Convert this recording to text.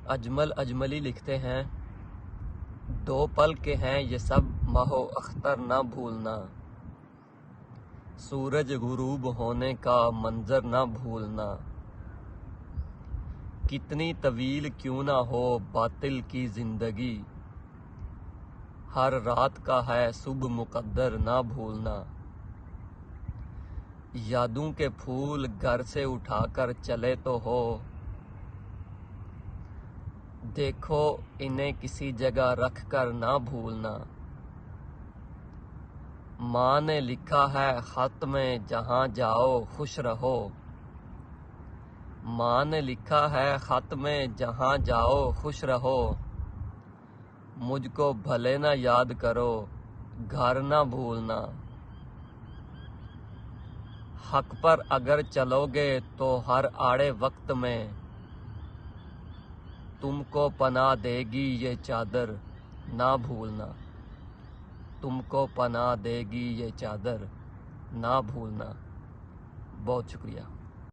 اجمل اجملی لکھتے ہیں، 2 پل کے ہیں یہ سب ماہ و اختر نہ بھولنا، سورج غروب ہونے کا منظر نہ بھولنا، کتنی طویل کیوں نہ ہو باطل کی زندگی، ہر رات کا ہے صبح مقدر نہ بھولنا، یادوں کے پھول گھر سے اٹھا کر چلے تو ہو، دیکھو انہیں کسی جگہ رکھ کر نہ بھولنا، ماں نے لکھا ہے خط میں جہاں جاؤ خوش رہو، ماں نے لکھا ہے خط میں جہاں جاؤ خوش رہو، مجھ کو بھلے نہ یاد کرو گھر نہ بھولنا، حق پر اگر چلو گے تو ہر آڑے وقت میں تم کو پناہ دے گی یہ چادر نہ بھولنا، تم کو پناہ دے گی یہ چادر نہ بھولنا۔ بہت شکریہ۔